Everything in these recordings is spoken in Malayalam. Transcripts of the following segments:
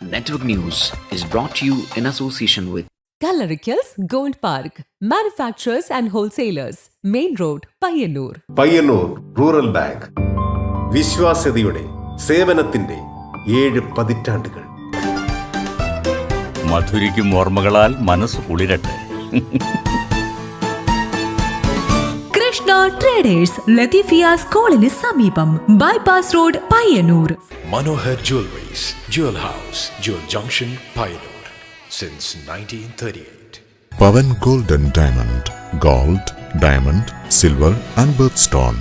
Network News is brought to you in association with Kalarikals Gold Park, manufacturers and wholesalers, Main Road, Payyannur. Payyannur rural bank വിശ്വാസ്യതയുടെ സേവനത്തിന്റെ 7 പതിറ്റാണ്ടുകൾ. മധുരിക്കും ഓർമ്മകളാൽ മനസ്സ് കുളിരട്ടെ. കൃഷ്ണ ട്രേഡേഴ്സ് ലത്തീഫിയ സ്കൂളിന് സമീപം, bypass road, Payyanur. Manohar Jewelries, Jewel House, Jewel Junction, Payyanur, since 1938. Pavan Golden Diamond, Gold, Diamond, Silver and Birthstone.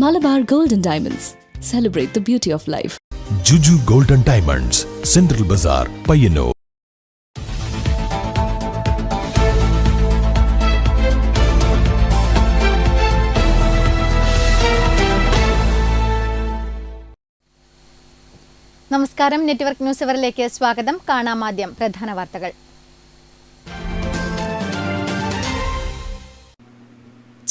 Malabar Golden Diamonds, celebrate the beauty of life. Juju Golden Diamonds, Central Bazaar, Payyannur. നമസ്കാരം. നെറ്റ്വർക്ക് ന്യൂസ് അവറിലേക്ക് സ്വാഗതം. കാണാം ആദ്യം പ്രധാന വാർത്തകൾ.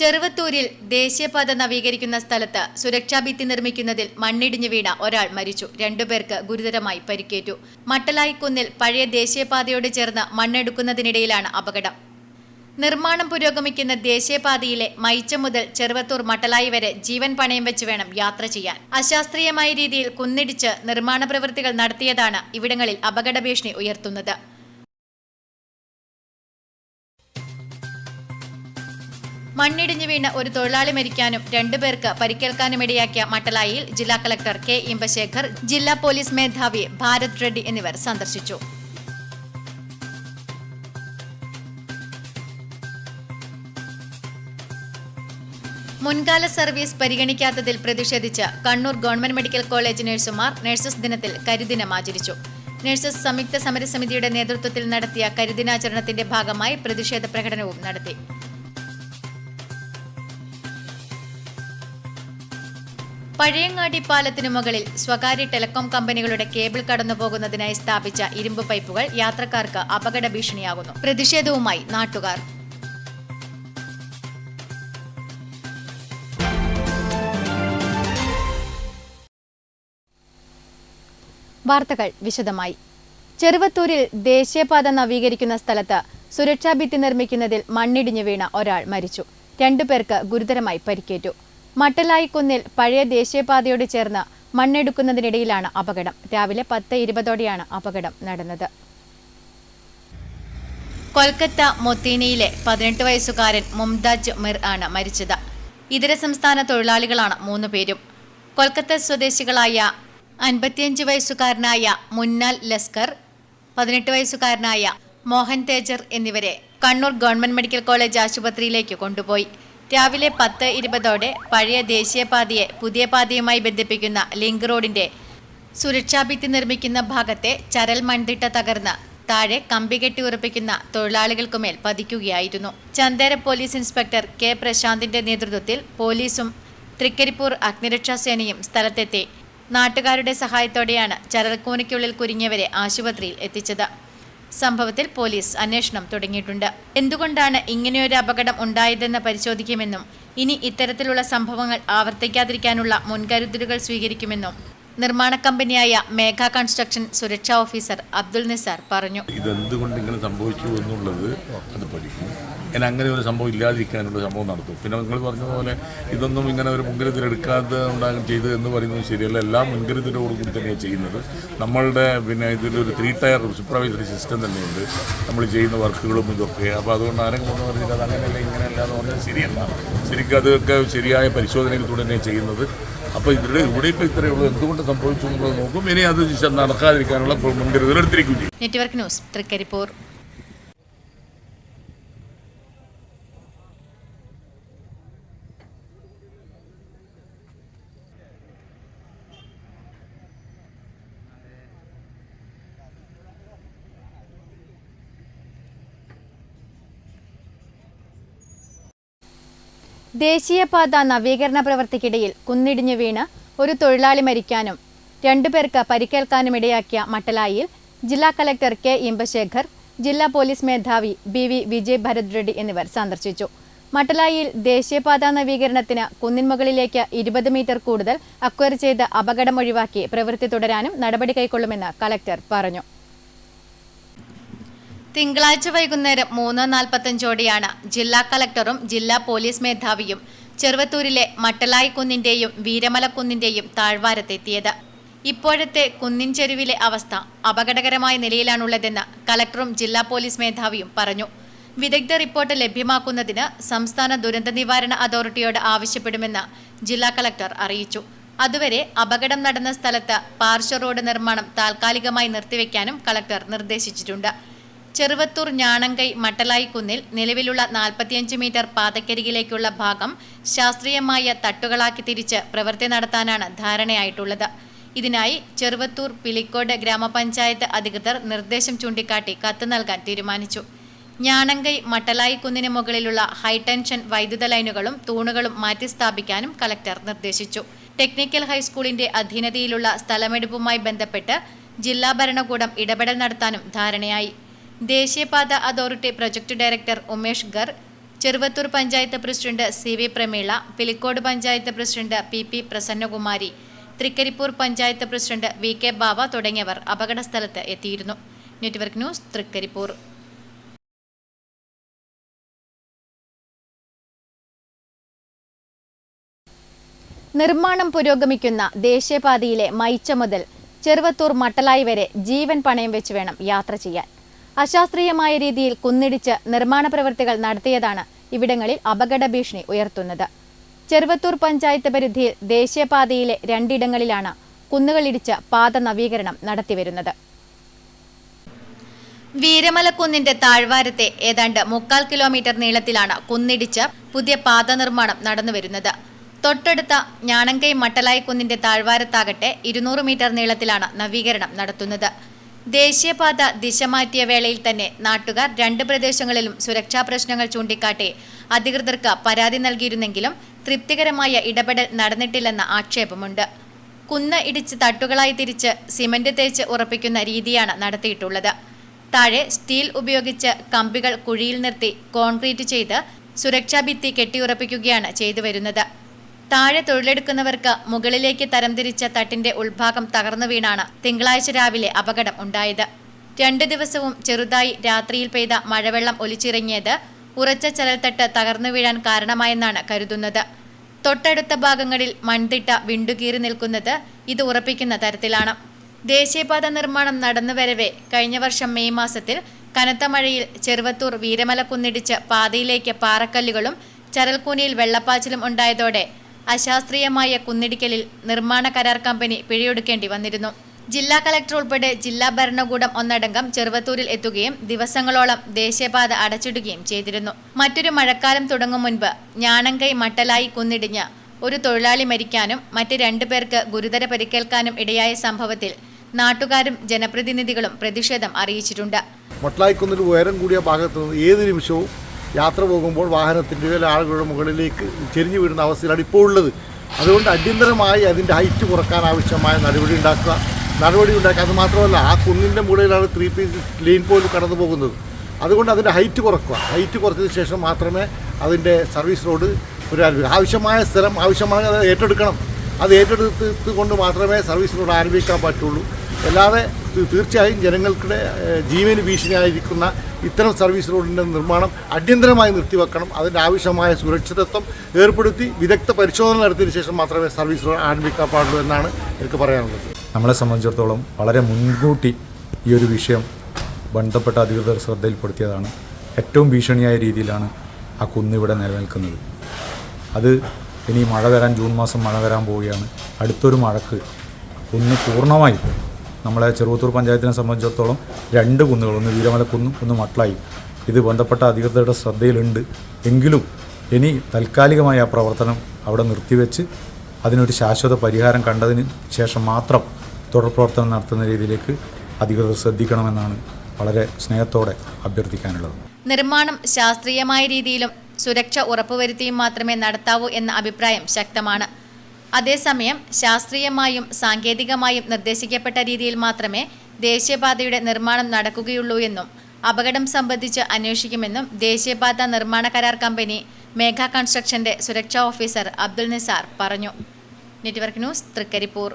ചെറുവത്തൂരിൽ ദേശീയപാത നവീകരിക്കുന്ന സ്ഥലത്ത് സുരക്ഷാ ഭിത്തി നിർമ്മിക്കുന്നതിൽ മണ്ണിടിഞ്ഞു വീണ ഒരാൾ മരിച്ചു. 2 പേർക്ക് ഗുരുതരമായി പരിക്കേറ്റു. മട്ടലായിക്കുന്നിൽ പഴയ ദേശീയപാതയോട് ചേർന്ന് മണ്ണെടുക്കുന്നതിനിടയിലാണ് അപകടം. നിർമ്മാണം പുരോഗമിക്കുന്ന ദേശീയപാതയിലെ മൈച്ചം മുതൽ ചെറുവത്തൂർ മട്ടലായി വരെ ജീവൻ പണയം വെച്ച് വേണം യാത്ര ചെയ്യാൻ. അശാസ്ത്രീയമായ രീതിയിൽ കുന്നിടിച്ച് നിർമ്മാണ പ്രവൃത്തികൾ നടത്തിയതാണ് ഇവിടങ്ങളിൽ അപകട ഭീഷണി ഉയർത്തുന്നത്. മണ്ണിടിഞ്ഞു വീണ് ഒരു തൊഴിലാളി മരിക്കാനും 2 പേർക്ക് പരിക്കേൽക്കാനും ഇടയാക്കിയ മട്ടലായിൽ ജില്ലാ കളക്ടർ കെ ഇമ്പശേഖർ, ജില്ലാ പോലീസ് മേധാവി ഭാരത് റെഡ്ഡി എന്നിവർ സന്ദർശിച്ചു. മുൻകാല സർവീസ് പരിഗണിക്കാത്തതിൽ പ്രതിഷേധിച്ച് കണ്ണൂർ ഗവൺമെന്റ് മെഡിക്കൽ കോളേജ് നഴ്സുമാർ നഴ്സസ് ദിനത്തിൽ കരിദിനം ആചരിച്ചു. നഴ്സസ് സംയുക്ത സമരസമിതിയുടെ നേതൃത്വത്തിൽ നടത്തിയ കരിദിനാചരണത്തിന്റെ ഭാഗമായി പ്രതിഷേധ പ്രകടനവും നടത്തി. പഴയങ്ങാടി പാലത്തിനു മുകളിൽ സ്വകാര്യ ടെലികോം കമ്പനികളുടെ കേബിൾ കടന്നുപോകുന്നതിനായി സ്ഥാപിച്ച ഇരുമ്പ് പൈപ്പുകൾ യാത്രക്കാർക്ക് അപകട ഭീഷണിയാകുന്നു. പ്രതിഷേധവുമായി നാട്ടുകാർ. വാർത്തകൾ വിശദമായി. ചെറുവത്തൂരിൽ ദേശീയപാത നവീകരിക്കുന്ന സ്ഥലത്ത് സുരക്ഷാ ഭിത്തി നിർമ്മിക്കുന്നതിൽ മണ്ണിടിഞ്ഞു വീണ ഒരാൾ മരിച്ചു. 2 പേർക്ക് ഗുരുതരമായി പരിക്കേറ്റു. മട്ടലായിക്കുന്നിൽ പഴയ ദേശീയപാതയോട് ചേർന്ന് മണ്ണെടുക്കുന്നതിനിടയിലാണ് അപകടം. രാവിലെ 10:20ഓടെയാണ് അപകടം നടന്നത്. കൊൽക്കത്ത മൊത്തീനിയിലെ 18 വയസ്സുകാരൻ മുംതാജ് മിർ ആണ് മരിച്ചത്. ഇതര സംസ്ഥാന തൊഴിലാളികളാണ് 3 പേരും. കൊൽക്കത്ത സ്വദേശികളായ 55 വയസ്സുകാരനായ മുന്നാൽ ലസ്കർ, 18 വയസ്സുകാരനായ മോഹൻ തേജർ എന്നിവരെ കണ്ണൂർ ഗവൺമെന്റ് മെഡിക്കൽ കോളേജ് ആശുപത്രിയിലേക്ക് കൊണ്ടുപോയി. രാവിലെ 10:20ഓടെ പഴയ ദേശീയപാതയെ പുതിയ പാതയുമായി ബന്ധിപ്പിക്കുന്ന ലിങ്ക് റോഡിന്റെ സുരക്ഷാഭിത്തി നിർമ്മിക്കുന്ന ഭാഗത്തെ ചരൽ മൺതിട്ട തകർന്ന് താഴെ കമ്പി കെട്ടി ഉറപ്പിക്കുന്ന തൊഴിലാളികൾക്കുമേൽ പതിക്കുകയായിരുന്നു. ചന്ദേര പോലീസ് ഇൻസ്പെക്ടർ കെ പ്രശാന്തിന്റെ നേതൃത്വത്തിൽ പോലീസും തൃക്കരിപ്പൂർ അഗ്നിരക്ഷാസേനയും സ്ഥലത്തെത്തി. നാട്ടുകാരുടെ സഹായത്തോടെയാണ് ചരൽക്കൂനയ്ക്കുള്ളിൽ കുരുങ്ങിയവരെ ആശുപത്രിയിൽ എത്തിച്ചത്. സംഭവത്തിൽ പോലീസ് അന്വേഷണം തുടങ്ങിയിട്ടുണ്ട്. എന്തുകൊണ്ടാണ് ഇങ്ങനെയൊരു അപകടം ഉണ്ടായതെന്ന് പരിശോധിക്കുമെന്നും ഇനി ഇത്തരത്തിലുള്ള സംഭവങ്ങൾ ആവർത്തിക്കാതിരിക്കാനുള്ള മുൻകരുതലുകൾ സ്വീകരിക്കുമെന്നും നിർമ്മാണ കമ്പനിയായ മേഘ കൺസ്ട്രക്ഷൻ സുരക്ഷാ ഓഫീസർ അബ്ദുൽ നിസാർ പറഞ്ഞു. ഇതെന്തുകൊണ്ട് ഇങ്ങനെ സംഭവിച്ചു എന്നുള്ളത് അത് പഠിക്കും. അങ്ങനെ ഒരു സംഭവം ഇല്ലാതിരിക്കാനുള്ള സംഭവം നടത്തും. പിന്നെ നിങ്ങൾ പറഞ്ഞതുപോലെ ഇതൊന്നും ഇങ്ങനെ ഒരു മുൻകരുതലെടുക്കാതെ ഉണ്ടാകും ചെയ്ത് എന്ന് പറയുന്നത് ശരിയല്ല. എല്ലാ മുൻകരുതലോടുകൂടി തന്നെയാണ് ചെയ്യുന്നത്. നമ്മളുടെ ഇതിലൊരു 3 ടയർ സൂപ്പർവൈസറി സിസ്റ്റം തന്നെയുണ്ട് നമ്മൾ ചെയ്യുന്ന വർക്കുകളും ഇതൊക്കെ. അപ്പോൾ അതുകൊണ്ട് ആരെങ്കിലും ഒന്ന് പറഞ്ഞിട്ട് അത് അങ്ങനെയല്ല ഇങ്ങനെയല്ല എന്ന് പറഞ്ഞാൽ ശരിയല്ല. ശരിക്കും അതൊക്കെ ശരിയായ പരിശോധനയിലൂടെ തന്നെയാണ് ചെയ്യുന്നത്. അപ്പോൾ ഇവിടെ ഇപ്പോൾ ഇത്രയേ ഉള്ളൂ. എന്തുകൊണ്ട് സംഭവിച്ചു എന്നുള്ളത് നോക്കും. ഇനി അത് നടക്കാതിരിക്കാനുള്ള മുൻകരുതൽ എടുത്തിരിക്കും ചെയ്യും. Network news, Trikaripur. ദേശീയപാത നവീകരണ പ്രവൃത്തിക്കിടയിൽ കുന്നിടിഞ്ഞു വീണ് ഒരു തൊഴിലാളി മരിക്കാനും 2 പേർക്ക് പരിക്കേൽക്കാനും ഇടയാക്കിയ മട്ടലായിൽ ജില്ലാ കളക്ടർ കെ ഇമ്പശേഖർ, ജില്ലാ പോലീസ് മേധാവി ബി.വി. വിജയ് ഭരത് റെഡ്ഡി എന്നിവർ സന്ദർശിച്ചു. മട്ടലായിൽ ദേശീയപാതാ നവീകരണത്തിന് കുന്നിൻമുകളിലേക്ക് 20 മീറ്റർ കൂടുതൽ അക്വയർ ചെയ്ത് അപകടം ഒഴിവാക്കി പ്രവൃത്തി തുടരാനും നടപടി കൈക്കൊള്ളുമെന്ന് കളക്ടർ പറഞ്ഞു. തിങ്കളാഴ്ച വൈകുന്നേരം 3:45 ജില്ലാ കളക്ടറും ജില്ലാ പോലീസ് മേധാവിയും ചെറുവത്തൂരിലെ മട്ടലായിക്കുന്നിന്റെയും വീരമലക്കുന്നിന്റെയും താഴ്വാരത്തെത്തിയത്. ഇപ്പോഴത്തെ കുന്നിൻ ചെരുവിലെ അവസ്ഥ അപകടകരമായ നിലയിലാണുള്ളതെന്ന് കളക്ടറും ജില്ലാ പോലീസ് മേധാവിയും പറഞ്ഞു. വിദഗ്ധ റിപ്പോർട്ട് ലഭ്യമാക്കുന്നതിന് സംസ്ഥാന ദുരന്ത നിവാരണ അതോറിറ്റിയോട് ആവശ്യപ്പെടുമെന്ന് ജില്ലാ കളക്ടർ അറിയിച്ചു. അതുവരെ അപകടം നടന്ന സ്ഥലത്ത് പാർശ്വ റോഡ് നിർമ്മാണം താൽക്കാലികമായി നിർത്തിവെക്കാനും കളക്ടർ നിർദ്ദേശിച്ചിട്ടുണ്ട്. ചെറുവത്തൂർ ഞാണങ്കൈ മട്ടലായിക്കുന്നിൽ നിലവിലുള്ള 45 മീറ്റർ പാതക്കരികിലേക്കുള്ള ഭാഗം ശാസ്ത്രീയമായ തട്ടുകളാക്കി തിരിച്ച് പ്രവൃത്തി നടത്താനാണ് ധാരണയായിട്ടുള്ളത്. ഇതിനായി ചെറുവത്തൂർ പിലിക്കോട് ഗ്രാമപഞ്ചായത്ത് അധികൃതർ നിർദ്ദേശം ചൂണ്ടിക്കാട്ടി കത്ത് നൽകാൻ തീരുമാനിച്ചു. ഞാണങ്കൈ മട്ടലായിക്കുന്നിന് മുകളിലുള്ള ഹൈടെൻഷൻ വൈദ്യുത ലൈനുകളും തൂണുകളും മാറ്റി സ്ഥാപിക്കാനും കളക്ടർ നിർദ്ദേശിച്ചു. ടെക്നിക്കൽ ഹൈസ്കൂളിന്റെ അധീനതയിലുള്ള സ്ഥലമെടുപ്പുമായി ബന്ധപ്പെട്ട് ജില്ലാ ഭരണകൂടം ഇടപെടൽ നടത്താനും ധാരണയായി. ദേശീയപാത authority project director Umesh Gar, Cheruvathur panchayat president CV Prameela, Pilicode panchayat president PP Prasannakumari, Trikaripur panchayat president VK Bava തുടങ്ങിയവർ അപകട സ്ഥലത്ത് എത്തിയിരുന്നു. Network news, Trikaripur. നിർമ്മാണം പുരോഗമിക്കുന്ന ദേശീയപാതയിലെ മൈച്ച മുതൽ ചെറുവത്തൂർ മട്ടലായി വരെ ജീവൻ പണയം വെച്ച് വേണം യാത്ര ചെയ്യാൻ. അശാസ്ത്രീയമായ രീതിയിൽ കുന്നിടിച്ച് നിർമ്മാണ പ്രവൃത്തികൾ നടത്തിയതാണ് ഇവിടങ്ങളിൽ അപകട ഭീഷണി ഉയർത്തുന്നത്. ചെറുവത്തൂർ പഞ്ചായത്ത് പരിധിയിൽ ദേശീയപാതയിലെ 2 ഇടങ്ങളിലാണ് കുന്നുകളിടിച്ച് പാത നവീകരണം നടത്തിവരുന്നത്. വീരമലക്കുന്നിന്റെ താഴ്വാരത്തെ ഏതാണ്ട് 3/4 കിലോമീറ്റർ നീളത്തിലാണ് കുന്നിടിച്ച് പുതിയ പാത നിർമ്മാണം നടന്നുവരുന്നത്. തൊട്ടടുത്ത ഞാണങ്കൈ മട്ടലായിക്കുന്നിന്റെ താഴ്വാരത്താകട്ടെ 200 മീറ്റർ നീളത്തിലാണ് നവീകരണം നടത്തുന്നത്. ദേശീയപാത ദിശ മാറ്റിയ വേളയിൽ തന്നെ നാട്ടുകാർ 2 പ്രദേശങ്ങളിലും സുരക്ഷാ പ്രശ്നങ്ങൾ ചൂണ്ടിക്കാട്ടി അധികൃതർക്ക് പരാതി നൽകിയിരുന്നെങ്കിലും തൃപ്തികരമായ ഇടപെടൽ നടന്നിട്ടില്ലെന്ന ആക്ഷേപമുണ്ട്. കുന്ന് ഇടിച്ച് തട്ടുകളായി തിരിച്ച് സിമന്റ് തേച്ച് ഉറപ്പിക്കുന്ന രീതിയാണ് നടത്തിയിട്ടുള്ളത്. താഴെ സ്റ്റീൽ ഉപയോഗിച്ച് കമ്പികൾ കുഴിയിൽ നിർത്തി കോൺക്രീറ്റ് ചെയ്ത് സുരക്ഷാ ഭിത്തി കെട്ടിയുറപ്പിക്കുകയാണ് ചെയ്തു വരുന്നത്. താഴെ തൊഴിലെടുക്കുന്നവർക്ക് മുകളിലേക്ക് തരംതിരിച്ച തട്ടിന്റെ ഉൾഭാഗം തകർന്നു വീണാണ് തിങ്കളാഴ്ച രാവിലെ അപകടം ഉണ്ടായത്. 2 ദിവസവും ചെറുതായി രാത്രിയിൽ പെയ്ത മഴവെള്ളം ഒലിച്ചിറങ്ങിയത് ഉറച്ച ചരൽത്തട്ട് തകർന്നു വീഴാൻ കാരണമായെന്നാണ് കരുതുന്നത്. തൊട്ടടുത്ത ഭാഗങ്ങളിൽ മൺതിട്ട വിണ്ടുകീറി നിൽക്കുന്നത് ഇത് ഉറപ്പിക്കുന്ന തരത്തിലാണ്. ദേശീയപാത നിർമ്മാണം നടന്നുവരവെ കഴിഞ്ഞ വർഷം മെയ് മാസത്തിൽ കനത്ത മഴയിൽ ചെറുവത്തൂർ വീരമലക്കുന്നിടിച്ച് പാതയിലേക്ക് പാറക്കല്ലുകളും ചരൽക്കൂനിയിൽ വെള്ളപ്പാച്ചിലും ഉണ്ടായതോടെ അശാസ്ത്രീയമായ കുന്നിടിക്കലിൽ നിർമ്മാണ കരാർ കമ്പനി പിഴയൊടുക്കേണ്ടി വന്നിരുന്നു. ജില്ലാ കളക്ടർ ഉൾപ്പെടെ ജില്ലാ ഭരണകൂടം ഒന്നടങ്കം ചെറുവത്തൂരിൽ എത്തുകയും ദിവസങ്ങളോളം ദേശീയപാത അടച്ചിടുകയും ചെയ്തിരുന്നു. മറ്റൊരു മഴക്കാലം തുടങ്ങും മുൻപ് ഞാണങ്കൈ മട്ടലായി കുന്നിടിഞ്ഞ് ഒരു തൊഴിലാളി മരിക്കാനും മറ്റ് 2 പേർക്ക് ഗുരുതര പരിക്കേൽക്കാനും ഇടയായ സംഭവത്തിൽ നാട്ടുകാരും ജനപ്രതിനിധികളും പ്രതിഷേധം അറിയിച്ചിട്ടുണ്ട്. മട്ടലായിക്കുന്നിൽ ഉയരം കൂടിയ ഭാഗത്ത് നിന്ന് ഏത് നിമിഷവും യാത്ര പോകുമ്പോൾ വാഹനത്തിൻ്റെ ആളുകളുടെ മുകളിലേക്ക് ചെരിഞ്ഞു വീഴുന്ന അവസ്ഥയിലാണ് ഇപ്പോൾ ഉള്ളത്. അതുകൊണ്ട് അടിയന്തരമായി അതിൻ്റെ ഹൈറ്റ് കുറക്കാൻ ആവശ്യമായ നടപടി ഉണ്ടാക്കുക. അത് മാത്രമല്ല, ആ കുന്നിൻ്റെ മുകളിലാണ് 3 പീസ് ലൈൻ പോലും കടന്നു പോകുന്നത്. അതുകൊണ്ട് അതിൻ്റെ ഹൈറ്റ് കുറക്കുക. ഹൈറ്റ് കുറച്ചതിന് ശേഷം മാത്രമേ അതിൻ്റെ സർവീസ് റോഡ് ആവശ്യമായ സ്ഥലം ആവശ്യമായി അത് ഏറ്റെടുക്കണം. അത് ഏറ്റെടുത്ത് കൊണ്ട് മാത്രമേ സർവീസ് റോഡ് ആരംഭിക്കാൻ പറ്റുള്ളൂ. അല്ലാതെ തീർച്ചയായും ജനങ്ങളുടെ ജീവന് ഭീഷണിയായിരിക്കുന്ന ഇത്തരം സർവീസ് റോഡിൻ്റെ നിർമ്മാണം അടിയന്തരമായി നിർത്തിവെക്കണം. അതിൻ്റെ ആവശ്യമായ സുരക്ഷിതത്വം ഏർപ്പെടുത്തി വിദഗ്ധ പരിശോധന നടത്തിയതിനു ശേഷം മാത്രമേ സർവീസ് റോഡ് ആരംഭിക്കാൻ പാടുള്ളൂ എന്നാണ് എനിക്ക് പറയാനുള്ളത്. നമ്മളെ സംബന്ധിച്ചിടത്തോളം വളരെ മുൻകൂട്ടി ഈ ഒരു വിഷയം ബന്ധപ്പെട്ട അധികൃതർ ശ്രദ്ധയിൽപ്പെടുത്തിയതാണ്. ഏറ്റവും ഭീഷണിയായ രീതിയിലാണ് ആ കുന്നിവിടെ നിലനിൽക്കുന്നത്. അത് ഇനി മഴ വരാൻ, ജൂൺ മാസം മഴ വരാൻ പോവുകയാണ്. അടുത്തൊരു മഴക്ക് കുന്ന് പൂർണ്ണമായും നമ്മളെ ചെറുവത്തൂർ പഞ്ചായത്തിനെ സംബന്ധിച്ചിടത്തോളം 2 കുന്നുകൾ, ഒന്ന് വീരമലക്കുന്നും ഒന്ന് മട്ടലായി, ഇത് ബന്ധപ്പെട്ട അധികൃതരുടെ ശ്രദ്ധയിലുണ്ട്. എങ്കിലും ഇനി താൽക്കാലികമായി ആ പ്രവർത്തനം അവിടെ നിർത്തിവെച്ച് അതിനൊരു ശാശ്വത പരിഹാരം കണ്ടതിന് ശേഷം മാത്രം തുടർ പ്രവർത്തനം നടത്തുന്ന രീതിയിലേക്ക് അധികൃതർ ശ്രദ്ധിക്കണമെന്നാണ് വളരെ സ്നേഹത്തോടെ അഭ്യർത്ഥിക്കാനുള്ളത്. നിർമ്മാണം ശാസ്ത്രീയമായ രീതിയിലും സുരക്ഷ ഉറപ്പുവരുത്തിയും മാത്രമേ നടത്താവൂ എന്ന അഭിപ്രായം ശക്തമാണ്. അതേസമയം ശാസ്ത്രീയമായും സാങ്കേതികമായും നിർദ്ദേശിക്കപ്പെട്ട രീതിയിൽ മാത്രമേ ദേശീയപാതയുടെ നിർമ്മാണം നടക്കുകയുള്ളൂ എന്നും അപകടം സംബന്ധിച്ച് അന്വേഷിക്കുമെന്നും ദേശീയപാത നിർമ്മാണ കരാർ കമ്പനി മേഘ കൺസ്ട്രക്ഷന്റെ സുരക്ഷാ ഓഫീസർ അബ്ദുൽ നിസാർ പറഞ്ഞു. Network news, Trikaripur.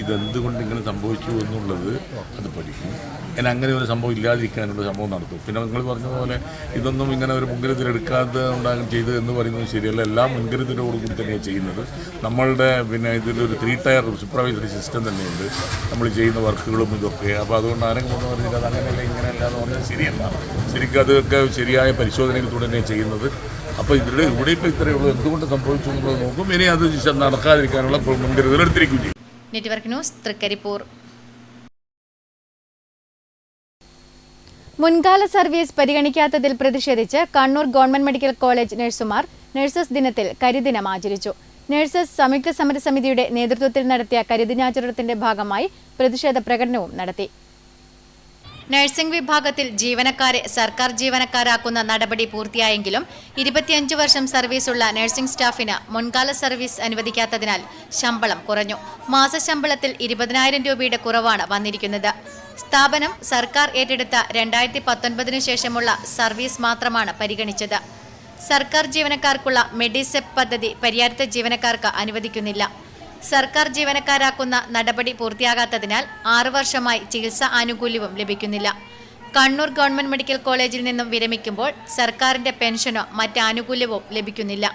ഇതെന്തുകൊണ്ട് ഇങ്ങനെ സംഭവിച്ചു എന്നുള്ളത് അത് പഠിക്കും. ഞാൻ അങ്ങനെ ഒരു സംഭവം ഇല്ലാതിരിക്കാനുള്ള സംഭവം നടത്തും. പിന്നെ നിങ്ങൾ പറഞ്ഞതുപോലെ ഇതൊന്നും ഇങ്ങനെ ഒരു മുൻകരുതലെടുക്കാതെ ഉണ്ടാകും ചെയ്ത് എന്ന് പറയുന്നത് ശരിയല്ല. എല്ലാം മുൻകരുതലോടുകൂടി തന്നെയാണ് ചെയ്യുന്നത്. നമ്മളുടെ ഇതിലൊരു 3 ടയർ സൂപ്പർവൈസറി സിസ്റ്റം തന്നെയുണ്ട് നമ്മൾ ചെയ്യുന്ന വർക്കുകളും ഇതൊക്കെ. അപ്പോൾ അതുകൊണ്ട് ആരെങ്കിലും എന്ന് പറഞ്ഞാൽ അത് അങ്ങനെയല്ല ഇങ്ങനെയല്ല എന്ന് പറഞ്ഞാൽ ശരിയല്ല. ശരിക്കും അതൊക്കെ ശരിയായ പരിശോധനയിലൂടെ തന്നെയാണ് ചെയ്യുന്നത്. അപ്പോൾ ഇവിടെ ഇപ്പോൾ ഇത്രയേ ഉള്ളൂ. എന്തുകൊണ്ട് സംഭവിച്ചു എന്നുള്ളത് നോക്കും. ഇനി അത് നടക്കാതിരിക്കാനുള്ള മുൻകരുതലെടുത്തിരിക്കുകയും ചെയ്യും. Network news, Trikaripur. മുൻകാല സർവീസ് പരിഗണിക്കാത്തതിൽ പ്രതിഷേധിച്ച് കണ്ണൂർ ഗവൺമെന്റ് മെഡിക്കൽ കോളേജ് നഴ്സുമാർ നഴ്സസ് ദിനത്തിൽ കരിദിനം ആചരിച്ചു. നഴ്സസ് സംയുക്ത സമരസമിതിയുടെ നേതൃത്വത്തിൽ നടത്തിയ കരിദിനാചരണത്തിന്റെ ഭാഗമായി പ്രതിഷേധ പ്രകടനവും നടത്തി. നഴ്സിംഗ് വിഭാഗത്തിൽ ജീവനക്കാരെ സർക്കാർ ജീവനക്കാരാക്കുന്ന നടപടി പൂർത്തിയായെങ്കിലും 25 വർഷം സർവീസുള്ള നഴ്സിംഗ് സ്റ്റാഫിന് മുൻകാല സർവീസ് അനുവദിക്കാത്തതിനാൽ ശമ്പളം കുറഞ്ഞു. മാസശമ്പളത്തിൽ 20,000 രൂപയുടെ കുറവാണ് വന്നിരിക്കുന്നത്. സ്ഥാപനം സർക്കാർ ഏറ്റെടുത്ത 2019 ശേഷമുള്ള സർവീസ് മാത്രമാണ് പരിഗണിച്ചത്. സർക്കാർ ജീവനക്കാർക്കുള്ള മെഡിസെപ് പദ്ധതി പര്യാപ്ത ജീവനക്കാർക്ക് അനുവദിക്കുന്നില്ല. സർക്കാർ ജീവനക്കാരാക്കുന്ന നടപടി പൂർത്തിയാകാത്തതിനാൽ 6 വർഷമായി ചികിത്സാ ആനുകൂല്യവും ലഭിക്കുന്നില്ല. കണ്ണൂർ ഗവൺമെന്റ് മെഡിക്കൽ കോളേജിൽ നിന്നും വിരമിക്കുമ്പോൾ സർക്കാരിന്റെ പെൻഷനോ മറ്റ് ആനുകൂല്യവും ലഭിക്കുന്നില്ല.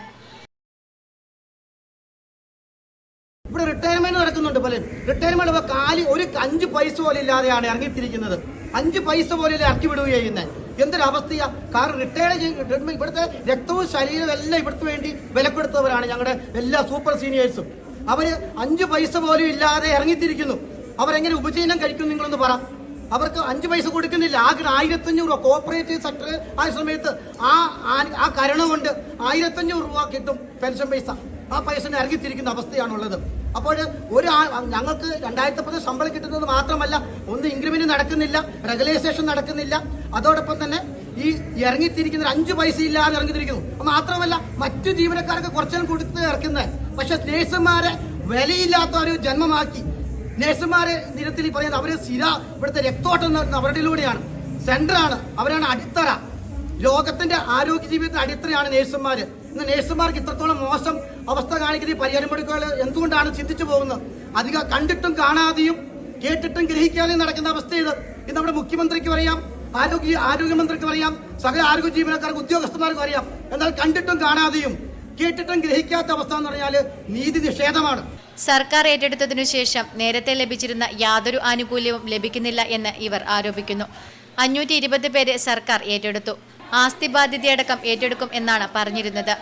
ഇവിടെ റിട്ടയർമെന്റ് നടക്കുന്നുണ്ട്. പലരും റിട്ടയർമെന്റ് കാലി ഒരു 5 പൈസ പോലും ഇല്ലാതെയാണ് ഇറങ്ങിത്തിരിക്കുന്നത്. 5 പൈസ പോലും ഇറക്കി വിടുകയും ചെയ്യുന്നത്. എന്തൊരവസ്ഥയാ. കാരണം ഇവിടുത്തെ രക്തവും ശരീരവും എല്ലാം ഇവിടുത്തെ വേണ്ടി വിലപ്പെടുത്തവരാണ് ഞങ്ങളുടെ എല്ലാ സൂപ്പർ സീനിയേഴ്സും. അവര് 5 പൈസ പോലും ഇല്ലാതെ ഇറങ്ങിത്തിരിക്കുന്നു. അവരെങ്ങനെ ഉപജീവനം കഴിക്കും നിങ്ങളൊന്ന് പറ. അവർക്ക് 5 പൈസ കൊടുക്കുന്നില്ല. ആകെ 1,500 രൂപ കോർപ്പറേറ്റീവ് സെക്ടർ ആയ സമയത്ത് ആ കരുണ കൊണ്ട് 1,500 രൂപ കിട്ടും പെൻഷൻ പൈസ. ആ പൈസ ഇറങ്ങിത്തിരിക്കുന്ന അവസ്ഥയാണുള്ളത്. അപ്പോൾ ഞങ്ങൾക്ക് 2010 ശമ്പളം കിട്ടുന്നത് മാത്രമല്ല, ഒന്ന് ഇൻക്രിമെന്റ് നടക്കുന്നില്ല, റെഗുലൈസേഷൻ നടക്കുന്നില്ല. അതോടൊപ്പം തന്നെ ഈ ഇറങ്ങിത്തിരിക്കുന്ന 5 പൈസ ഇല്ലാതെ ഇറങ്ങിത്തിരിക്കുന്നു. മാത്രമല്ല മറ്റു ജീവനക്കാർക്ക് കുറച്ചും കൊടുത്ത് ഇറക്കുന്നത്. പക്ഷെ നേഴ്സുമാരെ വിലയില്ലാത്ത ഒരു ജന്മമാക്കി നേഴ്സുമാരെ നിരത്തിൽ പറയുന്നത് അവര് ഇവിടുത്തെ രക്തോട്ടം നടത്തുന്ന അവരുടെയിലൂടെയാണ്. സെന്ററാണ്, അവരാണ് അടിത്തറ. ലോകത്തിന്റെ ആരോഗ്യ ജീവിതത്തിന്റെ അടിത്തറയാണ് നേഴ്സുമാര്. ഇന്ന് നേഴ്സുമാർക്ക് ഇത്രത്തോളം മോശം അവസ്ഥ കാണിക്കുന്ന പരിഹാരം മെഡിക്കൽ എന്തുകൊണ്ടാണ് ചിന്തിച്ചു പോകുന്നത്? അധികം കണ്ടിട്ടും കാണാതെയും കേട്ടിട്ടും ഗ്രഹിക്കാതെയും നടക്കുന്ന അവസ്ഥ ഇത് നമ്മുടെ മുഖ്യമന്ത്രിക്കും അറിയാം, ആരോഗ്യമന്ത്രിക്കും അറിയാം, സകല ആരോഗ്യ ജീവനക്കാർക്ക് ഉദ്യോഗസ്ഥന്മാർക്കും അറിയാം. എന്നാൽ കണ്ടിട്ടും കാണാതെയും കേട്ടിട്ടും ഗ്രഹിക്കാത്ത അവസ്ഥ എന്ന് പറഞ്ഞാൽ നീതി നിഷേധമാണ്. സർക്കാർ ഏറ്റെടുത്തതിനു ശേഷം നേരത്തെ ലഭിച്ചിരുന്ന യാതൊരു ആനുകൂല്യവും ലഭിക്കുന്നില്ല എന്ന് ഇവർ ആരോപിക്കുന്നു. 520 പേരെ സർക്കാർ ഏറ്റെടുത്തു. ആസ്തി ബാധ്യതയടക്കം ഏറ്റെടുക്കും എന്നാണ് പറഞ്ഞിരുന്നത്.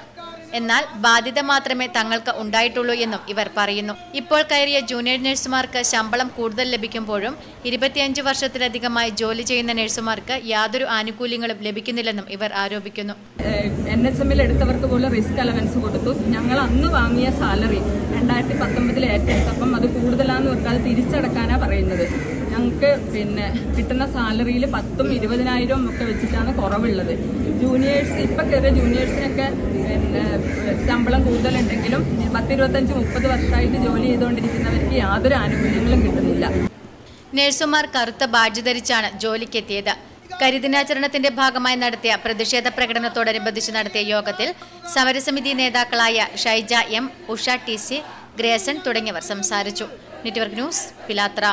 എന്നാൽ ബാധ്യത മാത്രമേ തങ്ങൾക്ക് ഉണ്ടായിട്ടുള്ളൂ എന്നും ഇവർ പറയുന്നു. ഇപ്പോൾ കയറിയ ജൂനിയർ നഴ്സുമാർക്ക് ശമ്പളം കൂടുതൽ ലഭിക്കുമ്പോഴും 25 വർഷത്തിലധികമായി ജോലി ചെയ്യുന്ന നഴ്സുമാർക്ക് യാതൊരു ആനുകൂല്യങ്ങളും ലഭിക്കുന്നില്ലെന്നും ഇവർ ആരോപിക്കുന്നു. NHM എടുത്തവർക്ക് പോലും റിസ്ക് അലവൻസ് കൊടുത്തു. ഞങ്ങൾ അന്ന് വാങ്ങിയ സാലറി 2019 ഏറ്റെടുത്തപ്പം അത് കൂടുതലാന്ന് വെക്കാതെ തിരിച്ചടക്കാനാണ് പറയുന്നത്. ഞങ്ങൾക്ക് കിട്ടുന്ന സാലറിയിൽ 10,000 20,000 ഒക്കെ വെച്ചിട്ടാണ് കുറവുള്ളത്. ജൂനിയേഴ്സ് ഇപ്പം കയറിയ ജൂനിയേഴ്സിനൊക്കെ ശമ്പളം കൂടുതലുണ്ടെങ്കിലും 10-25-30 വർഷമായിട്ട് ജോലി ചെയ്തുകൊണ്ടിരിക്കുന്നവർക്ക് യാതൊരു ആനുകൂല്യങ്ങളും കിട്ടുന്നില്ല. നഴ്സുമാർ കറുത്ത ബാഡ്ജ് ധരിച്ചാണ് ജോലിക്കെത്തിയത്. കരിദിനാചരണത്തിന്റെ ഭാഗമായി നടത്തിയ പ്രതിഷേധ പ്രകടനത്തോടനുബന്ധിച്ച് നടത്തിയ യോഗത്തിൽ സമരസമിതി നേതാക്കളായ Shaija M, Usha TC, Grayson തുടങ്ങിയവർ സംസാരിച്ചു. Network news, Pilathara.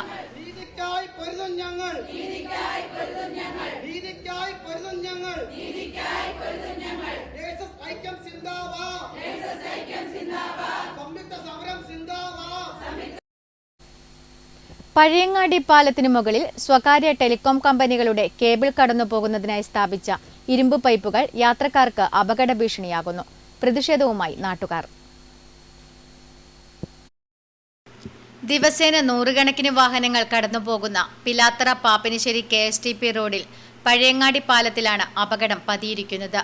പഴയങ്ങാടി പാലത്തിനു മുകളിൽ സ്വകാര്യ ടെലികോം കമ്പനികളുടെ കേബിൾ കടന്നുപോകുന്നതിനായി സ്ഥാപിച്ച ഇരുമ്പ് പൈപ്പുകൾ യാത്രക്കാർക്ക് അപകട ഭീഷണിയാകുന്നു. പ്രതിഷേധവുമായി നാട്ടുകാർ. ദിവസേന 100 കണക്കിന് വാഹനങ്ങൾ കടന്നുപോകുന്ന പിലാത്തറ പാപ്പിനിശ്ശേരി KSTP റോഡിൽ പഴയങ്ങാടി പാലത്തിലാണ് അപകടം പതിയിരിക്കുന്നത്.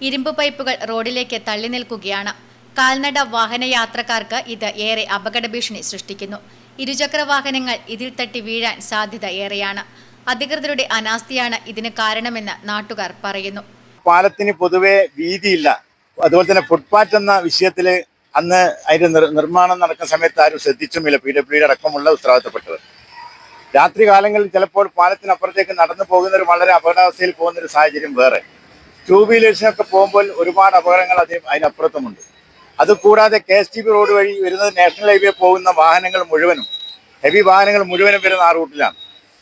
ഇരുമ്പ് പൈപ്പുകൾ റോഡിലേക്ക് തള്ളി നിൽക്കുകയാണ്. കാൽനട വാഹനയാത്രക്കാർക്ക് ഇത് ഏറെ അപകട ഭീഷണി സൃഷ്ടിക്കുന്നു. ഇരുചക്ര വാഹനങ്ങൾ ഇതിൽ തട്ടി വീഴാൻ സാധ്യത ഏറെയാണ്. അധികൃതരുടെ അനാസ്ഥയാണ് ഇതിന് കാരണമെന്ന് നാട്ടുകാർ പറയുന്നു. പാലത്തിന് പൊതുവെ വീതിയില്ല. അതുപോലെ തന്നെ ഫുട്പാത്ത് എന്ന വിഷയത്തിൽ അന്ന് അതിന്റെ നിർമ്മാണം നടക്കുന്ന സമയത്ത് ആരും ശ്രദ്ധിച്ചുമില്ല. PWD അടക്കമുള്ള ഉത്തരവാദിത്തപ്പെട്ടവർ. രാത്രി കാലങ്ങളിൽ ചിലപ്പോൾ പാലത്തിനപ്പുറത്തേക്ക് നടന്നു പോകുന്നവർ വളരെ അപകടാവസ്ഥയിൽ പോകുന്നൊരു സാഹചര്യം വേറെ. 2 വീലേഴ്സിനൊക്കെ പോകുമ്പോൾ ഒരുപാട് അപകടങ്ങൾ അതിനപ്പുറത്തുമുണ്ട്. അതുകൂടാതെ KSTP റോഡ് വഴി വരുന്നത് നാഷണൽ ഹൈവേ പോകുന്ന വാഹനങ്ങൾ മുഴുവനും ഹെവി വാഹനങ്ങൾ മുഴുവനും വരുന്ന ആ റൂട്ടിലാണ്.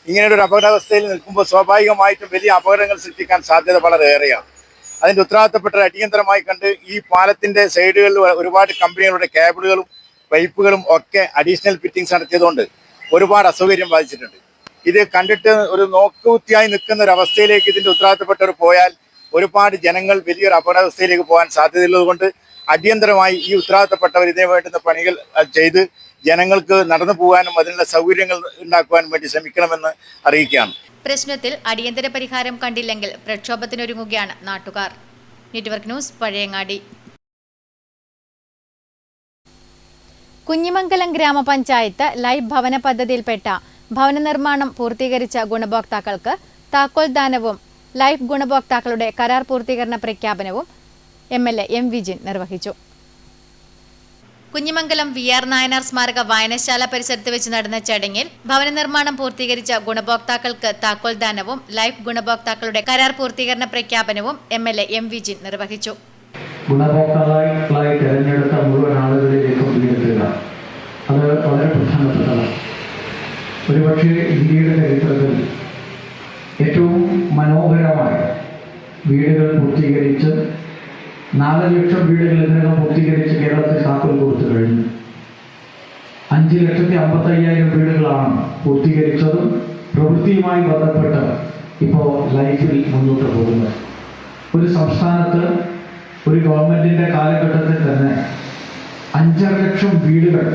ഇങ്ങനെയൊരു അപകടാവസ്ഥയിൽ നിൽക്കുമ്പോൾ സ്വാഭാവികമായിട്ടും വലിയ അപകടങ്ങൾ സൃഷ്ടിക്കാൻ സാധ്യത വളരെ ഏറെയാണ്. അതിൻ്റെ ഉത്തരവാദിത്തപ്പെട്ട അടിയന്തരമായി കണ്ട് ഈ പാലത്തിൻ്റെ സൈഡുകളിൽ ഒരുപാട് കമ്പനികളുടെ കേബിളുകളും പൈപ്പുകളും ഒക്കെ അഡീഷണൽ ഫിറ്റിങ്സ് നടത്തിയതുകൊണ്ട് ഒരുപാട് അസൗകര്യം ബാധിച്ചിട്ടുണ്ട്. ഇത് കണ്ടിട്ട് ഒരു നോക്കുകുത്തിയായി നിൽക്കുന്ന ഒരു അവസ്ഥയിലേക്ക് ഇതിൻ്റെ ഉത്തരവാദിത്തപ്പെട്ടവർ പോയാൽ ഒരുപാട് ജനങ്ങൾ വലിയൊരു അപകടാവസ്ഥയിലേക്ക് പോകാൻ സാധ്യതയുള്ളത് കൊണ്ട് അടിയന്തരമായി ഈ ഉത്തരവാദിത്തപ്പെട്ടവർ ഇതിനു വേണ്ടുന്ന പണികൾ ചെയ്ത് ജനങ്ങൾക്ക് നടന്നു പോകാനും അതിനുള്ള സൗകര്യങ്ങൾ ഉണ്ടാക്കുവാനും വേണ്ടി ശ്രമിക്കണമെന്ന് അറിയിക്കുകയാണ്. പ്രശ്നത്തിൽ അടിയന്തര പരിഹാരം കണ്ടില്ലെങ്കിൽ പ്രക്ഷോഭത്തിനൊരുങ്ങുകയാണ് നാട്ടുകാർ. Network news, Pazhayangadi. കുഞ്ഞിമംഗലം ഗ്രാമപഞ്ചായത്ത് ലൈഫ് ഭവന പദ്ധതിയിൽപ്പെട്ട ഭവന നിർമ്മാണം പൂർത്തീകരിച്ച ഗുണഭോക്താക്കൾക്ക് താക്കോൽദാനവും ലൈഫ് ഗുണഭോക്താക്കളുടെ കരാർ പൂർത്തീകരണ പ്രഖ്യാപനവും MLA M. വിജിൻ നിർവഹിച്ചു. കുഞ്ഞിമംഗലം VR നായനാർ സ്മാരക വായനശാല പരിസരത്ത് വെച്ച് നടന്ന ചടങ്ങിൽ ഭവന നിർമ്മാണം പൂർത്തീകരിച്ച ഗുണഭോക്താക്കൾക്ക് താക്കോൽദാനവും ലൈഫ് ഗുണഭോക്താക്കളുടെ കരാർ പൂർത്തീകരണ പ്രഖ്യാപനവും MLA M. വിജിൻ നിർവഹിച്ചു. ഗുണഭോക്താക്കളായി തിരഞ്ഞെടുത്ത മുഴുവൻ ആളുകളിലേക്കും വീടെത്തുക, അത് വളരെ പ്രധാനപ്പെട്ടതാണ്. ഒരുപക്ഷെ ഇന്ത്യയുടെ ചരിത്രത്തിൽ ഏറ്റവും മനോഹരമായ വീടുകൾ പൂർത്തീകരിച്ച് 4 ലക്ഷം വീടുകൾ ഇതിനകം പൂർത്തീകരിച്ച് കേരളത്തിൽ താക്കോൽ കൊടുത്തു കഴിഞ്ഞു. 5,55,000 വീടുകളാണ് പൂർത്തീകരിച്ചതും പ്രവൃത്തിയുമായി ബന്ധപ്പെട്ട് ഇപ്പോൾ ലൈഫിൽ മുന്നോട്ട് പോകുന്നത്. ഒരു സംസ്ഥാനത്ത് ഒരു ഗവൺമെന്റിന്റെ കാലഘട്ടത്തിൽ തന്നെ 5.5 ലക്ഷം വീടുകൾ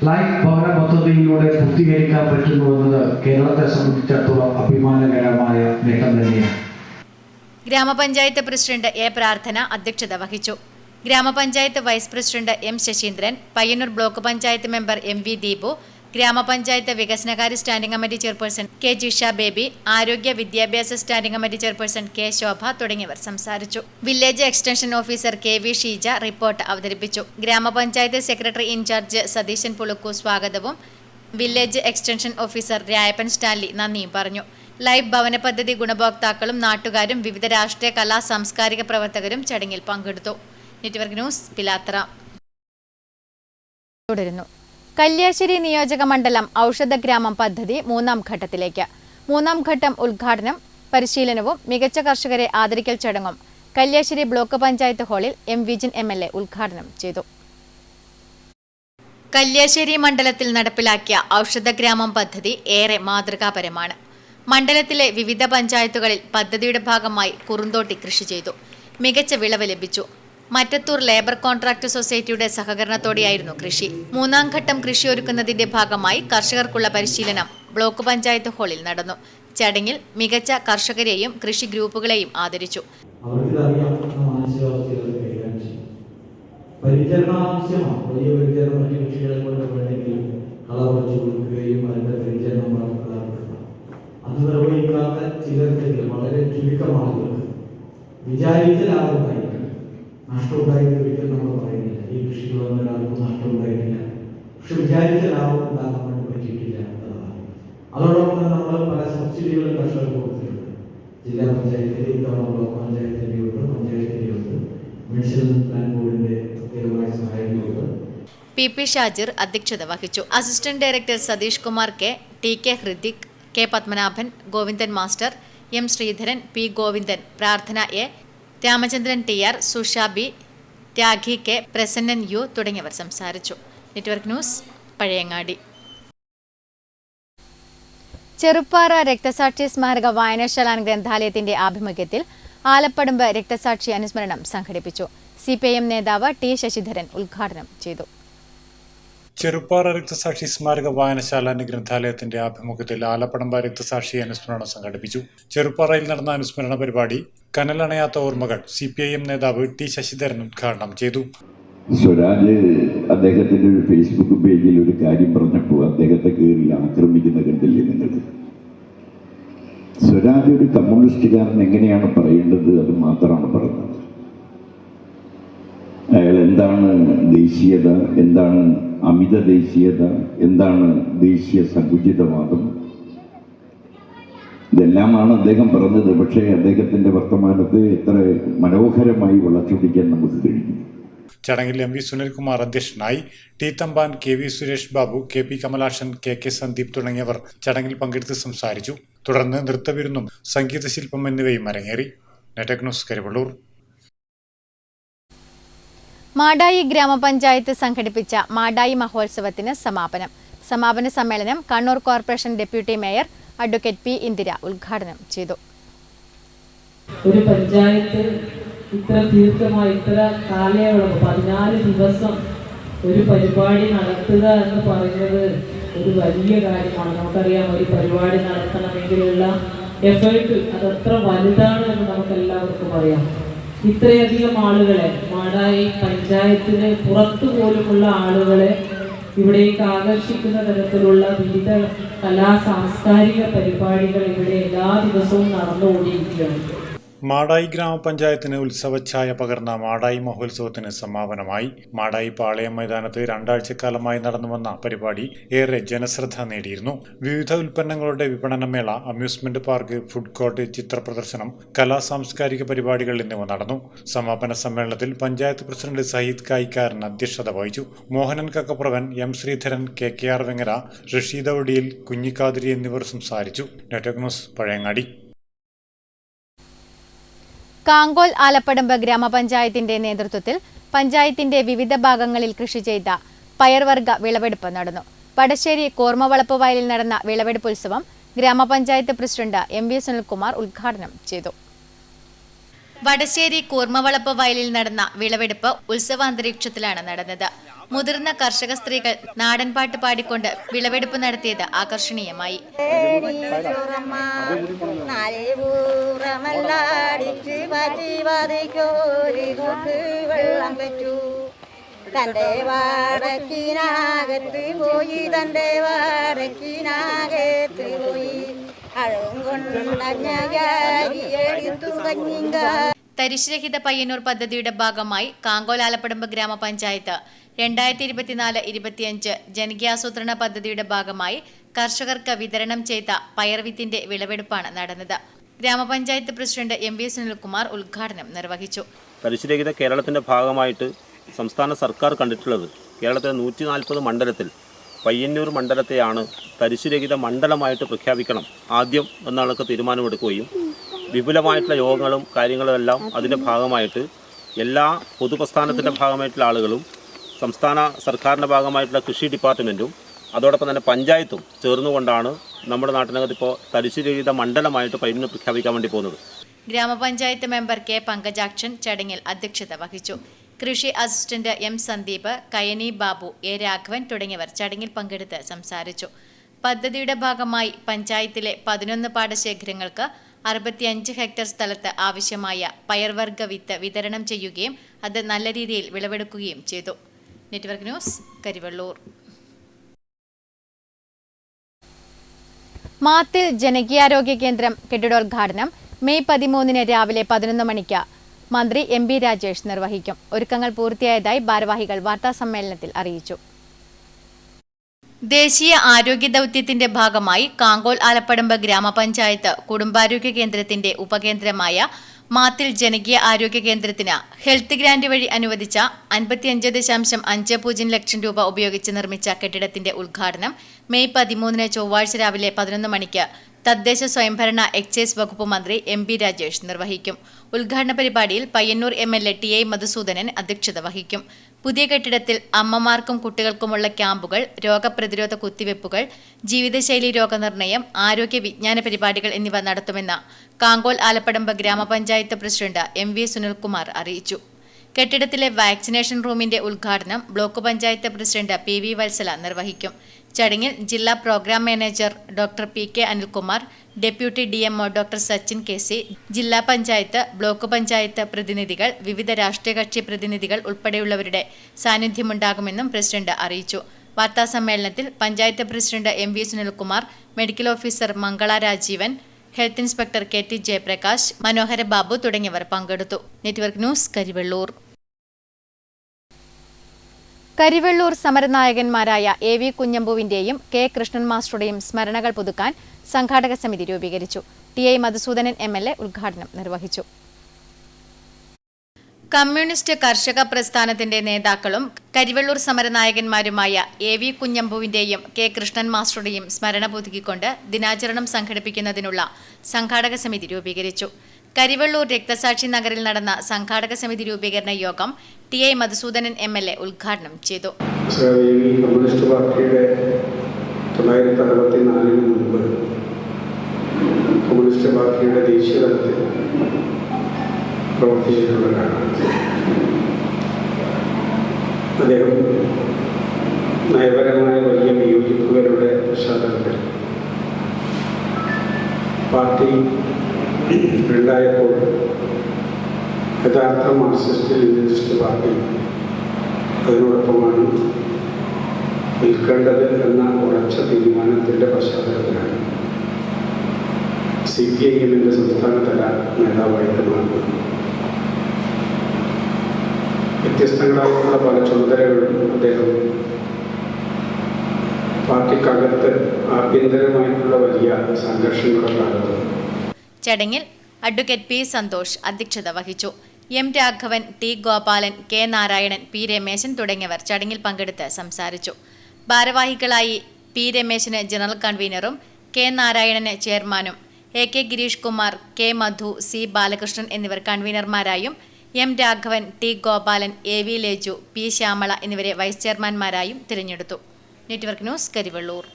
ലൈഫ് ഭവന പദ്ധതിയിലൂടെ പൂർത്തീകരിക്കാൻ പറ്റുന്നുവെന്നത് കേരളത്തെ സംബന്ധിച്ചിടത്തോളം അഭിമാനകരമായ നേട്ടം തന്നെയാണ്. ഗ്രാമപഞ്ചായത്ത് പ്രസിഡന്റ് A. പ്രാർത്ഥന അധ്യക്ഷത വഹിച്ചു. ഗ്രാമപഞ്ചായത്ത് vice president M. Saseendran, Payyannur block panchayat member MV Deepu, ഗ്രാമപഞ്ചായത്ത് വികസനകാര്യ standing committee chairperson K. Jisha Baby, ആരോഗ്യ വിദ്യാഭ്യാസ standing committee chairperson K. Shobha തുടങ്ങിയവർ സംസാരിച്ചു. Village extension officer KV Sheeja report അവതരിപ്പിച്ചു. ഗ്രാമപഞ്ചായത്ത് സെക്രട്ടറി ഇൻചാർജ് സതീശൻ പുളുക്കു സ്വാഗതവും village extension officer Rayappan Stanley നന്ദിയും പറഞ്ഞു. ലൈഫ് ഭവന പദ്ധതി ഗുണഭോക്താക്കളും നാട്ടുകാരും വിവിധ രാഷ്ട്രീയ കലാ സാംസ്കാരിക പ്രവർത്തകരും ചടങ്ങിൽ പങ്കെടുത്തു. Network news, Pilathara. തുടരുന്നു. കല്യാശ്ശേരി നിയോജക മണ്ഡലം ഔഷധഗ്രാമം പദ്ധതി 3ാം ഘട്ടത്തിലേക്ക്. 3ാം ഘട്ടം ഉദ്ഘാടനം, പരിശീലനവും മികച്ച കർഷകരെ ആദരിക്കൽ ചടങ്ങും കല്യാശ്ശേരി ബ്ലോക്ക് പഞ്ചായത്ത് ഹാളിൽ M. വിജിൻ MLA ഉദ്ഘാടനം ചെയ്തു. കല്യാശ്ശേരി മണ്ഡലത്തിൽ നടപ്പിലാക്കിയ ഔഷധഗ്രാമം പദ്ധതി ഏറെ മാതൃകാപരമാണ്. മണ്ഡലത്തിലെ വിവിധ പഞ്ചായത്തുകളിൽ പദ്ധതിയുടെ ഭാഗമായി കുറുന്തോട്ടി കൃഷി ചെയ്തു. മികച്ച വിളവ് ലഭിച്ചു. മറ്റത്തൂർ ലേബർ കോൺട്രാക്ട് സൊസൈറ്റിയുടെ സഹകരണത്തോടെയായിരുന്നു കൃഷി. 3ാം ഘട്ടം കൃഷിയൊരുക്കുന്നതിന്റെ ഭാഗമായി കർഷകർക്കുള്ള പരിശീലനം ബ്ലോക്ക് പഞ്ചായത്ത് ഹാളിൽ നടന്നു. ചടങ്ങിൽ മികച്ച കർഷകരെയും കൃഷി ഗ്രൂപ്പുകളെയും ആദരിച്ചു. അത് നിർവഹിക്കാത്ത ചിലർക്ക് വളരെ ചുരുക്കം ആളുകൾക്ക് വിചാരിച്ച ലാഭമുണ്ടായിട്ടുണ്ട്. നഷ്ടമുണ്ടായിട്ട് ഒരിക്കലും നമ്മൾ പറയുന്നില്ല. ഈ കൃഷിയിൽ വന്ന ഒരാൾക്കും നഷ്ടമുണ്ടായിട്ടില്ല. പക്ഷെ വിചാരിച്ച ലാഭം ഉണ്ടാക്കാൻ വേണ്ടി പറ്റിയിട്ടില്ല എന്നതാണ്. അതോടൊപ്പം നമ്മൾ പല സബ്സിഡികളും കർഷകർക്ക് കൊടുത്തിട്ടുണ്ട്. ജില്ലാ പഞ്ചായത്തിൽ, ഇത്തവണ ബ്ലോക്ക് പഞ്ചായത്തിൻ്റെയുണ്ട്, പഞ്ചായത്തിൻ്റെയുണ്ട്, മെഡിസിൻ പ്ലാൻ ബോർഡിന്റെ പ്രത്യേകമായ സഹായങ്ങളുണ്ട്. PP ഷാജിർ അധ്യക്ഷത വഹിച്ചു. Assistant director Satheesh Kumar K, TK Hridik, K. Padmanabhan, Govindan master, M. Sreedharan, P. Govindan, Prarthana A, Ramachandran TR, Susha B, Rakhi K, Prasannan U തുടങ്ങിയവർ സംസാരിച്ചു. Network news, Pazhayangadi. ചെറുപ്പാറ രക്തസാക്ഷി സ്മാരക വായനശാല ഗ്രന്ഥാലയത്തിന്റെ ആഭിമുഖ്യത്തിൽ ആലപ്പടമ്പ് രക്തസാക്ഷി അനുസ്മരണം സംഘടിപ്പിച്ചു. CPIM നേതാവ് T. ശശിധരൻ ഉദ്ഘാടനം ചെയ്തു. ചെറുപ്പാറ രക്തസാക്ഷി സ്മാരക വായനശാല ഗ്രന്ഥാലയത്തിന്റെ ആഭിമുഖ്യത്തിൽ ആലപ്പടമ്പ രക്തസാക്ഷി അനുസ്മരണം സംഘടിപ്പിച്ചു. ചെറുപ്പാറയിൽ നടന്ന അനുസ്മരണ പരിപാടി കനലണയാത്ത ഓർമ്മകൾ CPIM നേതാവ് T. ശശിധരൻ ഉദ്ഘാടനം ചെയ്തു. സ്വരാജ് അദ്ദേഹത്തിന്റെ ഒരു ഫേസ്ബുക്ക് പേജിൽ ഒരു കാര്യം പറഞ്ഞപ്പോൾ അദ്ദേഹത്തെ കയറി ആക്രമിക്കുന്ന കണ്ടില്ലേ നിങ്ങൾ? സ്വരാജ് ഒരു കമ്മ്യൂണിസ്റ്റുകാരൻ എങ്ങനെയാണ് പറയേണ്ടത് അത് മാത്രമാണ് പറഞ്ഞത്. അയാൾ എന്താണ് ദേശീയത, എന്താണ് അമിത ദേശീയത, എന്താണ് ദേശീയ സങ്കുചിതവാദം, ഇതെല്ലാമാണ് അദ്ദേഹം പറഞ്ഞത്. പക്ഷേ അദ്ദേഹത്തിന്റെ വർത്തമാനത്തെ എത്ര മനോഹരമായി വളച്ചൊടിക്കാൻ നമുക്ക് കഴിഞ്ഞു. ചടങ്ങിൽ എം വി സുനിൽകുമാർ അധ്യക്ഷനായി. T Thampan, K V Suresh Babu, K P Kamalakshan, K K Sandeep തുടങ്ങിയവർ ചടങ്ങിൽ പങ്കെടുത്ത് സംസാരിച്ചു. തുടർന്ന് നൃത്തവിരുന്നും സംഗീതശില്പം എന്നിവയും അരങ്ങേറി. Network news, Karivellur. മാടായി ഗ്രാമപഞ്ചായത്ത് സംഘടിപ്പിച്ച മാടായി മഹോത്സവത്തിന് സമാപനം. സമാപന സമ്മേളനം Kannur corporation deputy mayor advocate P Indira ഉദ്ഘാടനം ചെയ്തു. ഒരു പഞ്ചായത്ത് ഇത്ര ദീർഘമായി ഇത്ര കാലയളവ് 14 ദിവസം ഒരു പരിപാടി നടത്തുക എന്ന് പറയുന്നത് ഒരു വലിയ കാര്യമാണ്. നമുക്കറിയാം, ഒരു പരിപാടി നടത്തണമെങ്കിലുള്ള എഫേർട്ട് അതത്ര വലുതാണ് എന്ന് നമുക്ക് എല്ലാവർക്കും അറിയാം. ഇത്രയധികം ആളുകളെ, മാടായി പഞ്ചായത്തിന് പുറത്തു പോലുമുള്ള ആളുകളെ ഇവിടേക്ക് ആകർഷിക്കുന്ന തരത്തിലുള്ള വിവിധ സാംസ്കാരിക പരിപാടികൾ ഇവിടെ എല്ലാ ദിവസവും നടന്നുകൊണ്ടിരിക്കുകയാണ്. മാടായി ഗ്രാമപഞ്ചായത്തിന് ഉത്സവഛായ പകർന്ന മാടായി മഹോത്സവത്തിന് സമാപനമായി. മാടായി പാളയം മൈതാനത്ത് 2 ആഴ്ചക്കാലമായി നടന്നുവന്ന പരിപാടി ഏറെ ജനശ്രദ്ധ നേടിയിരുന്നു. വിവിധ ഉൽപ്പന്നങ്ങളുടെ വിപണനമേള, അമ്യൂസ്മെന്റ് പാർക്ക്, ഫുഡ് കോർട്ട്, ചിത്രപ്രദർശനം, സാംസ്കാരിക പരിപാടികൾ എന്നിവ നടന്നു. സമാപന സമ്മേളനത്തിൽ പഞ്ചായത്ത് പ്രസിഡന്റ് സയ്യിദ് കായിക്കാരൻ അധ്യക്ഷത വഹിച്ചു. മോഹനൻ കക്കപ്രവൻ, എം ശ്രീധരൻ, KKR വെങ്ങര, റഷീദ ഒടിയിൽ, കുഞ്ഞിക്കാതിരി എന്നിവർ സംസാരിച്ചു. Network news, Pazhayangadi. കാങ്കോൽ ആലപ്പടമ്പ് ഗ്രാമപഞ്ചായത്തിന്റെ നേതൃത്വത്തിൽ പഞ്ചായത്തിന്റെ വിവിധ ഭാഗങ്ങളിൽ കൃഷി ചെയ്ത പയർവർഗ വിളവെടുപ്പ് നടന്നു. വടശ്ശേരി കോർമവളപ്പ് വയലിൽ നടന്ന വിളവെടുപ്പ് ഉത്സവം ഗ്രാമപഞ്ചായത്ത് പ്രസിഡന്റ് എം വി സുനിൽകുമാർ ഉദ്ഘാടനം ചെയ്തു. വടശ്ശേരി കൂർമവളപ്പ് വയലിൽ നടന്ന വിളവെടുപ്പ് ഉത്സവാന്തരീക്ഷത്തിലാണ് നടന്നത്. മുതിർന്ന കർഷക സ്ത്രീകൾ നാടൻപാട്ട് പാടിക്കൊണ്ട് വിളവെടുപ്പ് നടത്തിയത് ആകർഷണീയമായി. തന്റെ വാടക്കിനകത്ത് പോയി തന്റെ വാടക്കിനകത്ത് പോയി തരിശുരഹിത പയ്യന്നൂർ പദ്ധതിയുടെ ഭാഗമായി കാങ്കോൽ ആലപ്പടമ്പ് ഗ്രാമപഞ്ചായത്ത് 2024-25 ജനകീയാസൂത്രണ പദ്ധതിയുടെ ഭാഗമായി കർഷകർക്ക് വിതരണം ചെയ്ത പയർവിത്തിന്റെ വിളവെടുപ്പാണ് നടന്നത്. ഗ്രാമപഞ്ചായത്ത് പ്രസിഡന്റ് എം വി സുനിൽകുമാർ ഉദ്ഘാടനം നിർവഹിച്ചു. തരിശുരഹിത കേരളത്തിന്റെ ഭാഗമായിട്ട് സംസ്ഥാന സർക്കാർ കണ്ടിട്ടുള്ളത് കേരളത്തിലെ 140 മണ്ഡലത്തിൽ പയ്യന്നൂർ മണ്ഡലത്തെയാണ് തരിശുരഹിത മണ്ഡലമായിട്ട് പ്രഖ്യാപിക്കണം ആദ്യം എന്നൊക്കെ തീരുമാനമെടുക്കുകയും വിപുലമായിട്ടുള്ള യോഗങ്ങളും കാര്യങ്ങളും എല്ലാം അതിൻ്റെ ഭാഗമായിട്ട് എല്ലാ പൊതുപ്രസ്ഥാനത്തിൻ്റെ ഭാഗമായിട്ടുള്ള ആളുകളും സംസ്ഥാന സർക്കാരിൻ്റെ ഭാഗമായിട്ടുള്ള കൃഷി ഡിപ്പാർട്ട്മെൻറ്റും അതോടൊപ്പം തന്നെ പഞ്ചായത്തും ചേർന്നുകൊണ്ടാണ് നമ്മുടെ നാട്ടിനകത്ത് ഇപ്പോൾ തരിശുരഹിത മണ്ഡലമായിട്ട് പയ്യന്നൂർ പ്രഖ്യാപിക്കാൻ വേണ്ടി പോകുന്നത്. ഗ്രാമപഞ്ചായത്ത് മെമ്പർ കെ പങ്കജാക്ഷൻ ചടങ്ങിൽ അധ്യക്ഷത വഹിച്ചു. കൃഷി assistant M Sandeep, കയനി Babu, A Raghavan തുടങ്ങിയവർ ചടങ്ങിൽ പങ്കെടുത്ത് സംസാരിച്ചു. പദ്ധതിയുടെ ഭാഗമായി പഞ്ചായത്തിലെ 11 പാടശേഖരങ്ങൾക്ക് 65 ഹെക്ടർ സ്ഥലത്ത് ആവശ്യമായ പയർവർഗ വിത്ത് വിതരണം ചെയ്യുകയും അത് നല്ല രീതിയിൽ വിളവെടുക്കുകയും ചെയ്തു. Network news, Karivellur. മാത്തിൽ ജനകീയാരോഗ്യ കേന്ദ്രം കെട്ടിടോദ്ഘാടനം മെയ് 13 രാവിലെ 11 മണിക്ക് മന്ത്രി എം ബി രാജേഷ് നിർവഹിക്കും. ഒരുക്കങ്ങൾ പൂർത്തിയായതായി ഭാരവാഹികൾ വാർത്താസമ്മേളനത്തിൽ അറിയിച്ചു. ദേശീയ ആരോഗ്യ ദൗത്യത്തിന്റെ ഭാഗമായി കാങ്കോൽ ആലപ്പടമ്പ് ഗ്രാമപഞ്ചായത്ത് കുടുംബാരോഗ്യ കേന്ദ്രത്തിന്റെ ഉപകേന്ദ്രമായ മാത്തിൽ ജനകീയ ആരോഗ്യ കേന്ദ്രത്തിന് ഹെൽത്ത് ഗ്രാന്റ് വഴി അനുവദിച്ച 55.50 ലക്ഷം രൂപ ഉപയോഗിച്ച് നിർമ്മിച്ച കെട്ടിടത്തിന്റെ ഉദ്ഘാടനം മെയ് 13 ചൊവ്വാഴ്ച രാവിലെ 11 മണിക്ക് തദ്ദേശ സ്വയംഭരണ എക്സൈസ് വകുപ്പ് മന്ത്രി എം ബി രാജേഷ് നിർവഹിക്കും. ഉദ്ഘാടന പരിപാടിയിൽ Payyanur MLA T I Madhusoodanan അധ്യക്ഷത വഹിക്കും. പുതിയ കെട്ടിടത്തിൽ അമ്മമാർക്കും കുട്ടികൾക്കുമുള്ള ക്യാമ്പുകൾ, രോഗപ്രതിരോധ കുത്തിവയ്പ്പുകൾ, ജീവിതശൈലി രോഗനിർണയം, ആരോഗ്യ വിജ്ഞാന പരിപാടികൾ എന്നിവ നടത്തുമെന്ന് കാങ്കോൽ ആലപ്പടമ്പ് ഗ്രാമപഞ്ചായത്ത് പ്രസിഡന്റ് എം വി സുനിൽകുമാർ അറിയിച്ചു. കെട്ടിടത്തിലെ വാക്സിനേഷൻ റൂമിന്റെ ഉദ്ഘാടനം block panchayat president PV Valsala നിർവഹിക്കും. ചടങ്ങിൽ ജില്ലാ programme manager doctor PK Anilkumar, deputy DMO doctor Sachin KC, ജില്ലാ പഞ്ചായത്ത്, ബ്ലോക്ക് പഞ്ചായത്ത് പ്രതിനിധികൾ, വിവിധ രാഷ്ട്രീയ കക്ഷി പ്രതിനിധികൾ ഉൾപ്പെടെയുള്ളവരുടെ സാന്നിധ്യമുണ്ടാകുമെന്നും പ്രസിഡന്റ് അറിയിച്ചു. വാർത്താസമ്മേളനത്തിൽ panchayat president M V Sunilkumar, medical officer Mangala Rajeevan, health inspector KT Jayaprakash, Manohara Babu തുടങ്ങിയവർ പങ്കെടുത്തു. Network news, Karivellur. കരിവള്ളൂർ സമരനായകന്മാരായ AV കുഞ്ഞമ്പുവിന്റെയും K കൃഷ്ണൻ മാസ്റ്ററുടെയും സ്മരണകൾ പുതുക്കാൻ സംഘാടക സമിതി രൂപീകരിച്ചു. TI മധുസൂദനൻ MLA ഉദ്ഘാടനം നിർവഹിച്ചു. കമ്മ്യൂണിസ്റ്റ് കർഷക പ്രസ്ഥാനത്തിന്റെ നേതാക്കളും കരിവെള്ളൂർ സമരനായകന്മാരുമായ AV കുഞ്ഞമ്പുവിന്റെയും K കൃഷ്ണൻ മാസ്റ്ററുടെയും സ്മരണ പുതുക്കിക്കൊണ്ട് ദിനാചരണം സംഘടിപ്പിക്കുന്നതിനുള്ള സംഘാടക സമിതി രൂപീകരിച്ചു. കരിവെള്ളൂർ രക്തസാക്ഷി നഗറിൽ നടന്ന സംഘാടക സമിതി രൂപീകരണ യോഗം TI മധുസൂദനൻ MLA ഉദ്ഘാടനം ചെയ്തു. കമ്മ്യൂണിസ്റ്റ് പാർട്ടിയുടെ 1964 മുമ്പ് കമ്മ്യൂണിസ്റ്റ് പാർട്ടിയുടെ ദേശീയ തലത്തിൽ പ്രവർത്തിച്ചിട്ടുള്ളതാണ്. അദ്ദേഹം നയപരമായ വലിയ വിയോജിപ്പുകളുടെ പശ്ചാത്തലത്തിൽ പാർട്ടി ഉണ്ടായപ്പോൾ യഥാർത്ഥ മാർക്സിസ്റ്റ് ലെനിനിസ്റ്റ് പാർട്ടി അതിനോടൊപ്പമാണ് നിൽക്കേണ്ടത് എന്ന ഉറച്ച തീരുമാനത്തിൻ്റെ പശ്ചാത്തലത്തിലാണ് CPIMന്റെ സംസ്ഥാനതല നേതാവായിട്ട് മാറുന്നത്. വ്യത്യസ്തങ്ങളായിട്ടുള്ള പല ചുമതലകളും അദ്ദേഹം പാർട്ടിക്കകത്ത് ആഭ്യന്തരമായിട്ടുള്ള വലിയ സംഘർഷങ്ങളുടെ കാലത്ത്. ചടങ്ങിൽ അഡ്വക്കേറ്റ് P സന്തോഷ് അധ്യക്ഷത വഹിച്ചു. M Raghavan, T Gopalan, K Narayanan, P Rameshan തുടങ്ങിയവർ ചടങ്ങിൽ പങ്കെടുത്ത് സംസാരിച്ചു. ഭാരവാഹികളായി P രമേശന് ജനറൽ കൺവീനറും K നാരായണന് ചെയർമാനും, AK ഗിരീഷ് കുമാർ, K മധു, C ബാലകൃഷ്ണൻ എന്നിവർ കൺവീനർമാരായും, M Raghavan, T Gopalan, AV Leju, P Shyamala എന്നിവരെ വൈസ് ചെയർമാൻമാരായും തിരഞ്ഞെടുത്തു. Network news, Karivellur.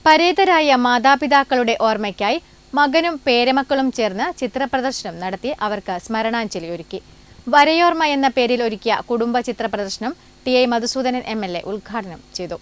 പരേതരായ മാതാപിതാക്കളുടെ ഓർമ്മയ്ക്കായി മകനും പേരമക്കളും ചേർന്ന് ചിത്രപ്രദർശനം നടത്തി അവർക്ക് സ്മരണാഞ്ജലി ഒരുക്കി. വരയോർമ്മ എന്ന പേരിൽ ഒരുക്കിയ കുടുംബ ചിത്ര പ്രദർശനം TI മധുസൂദനൻ MLA ഉദ്ഘാടനം ചെയ്തു.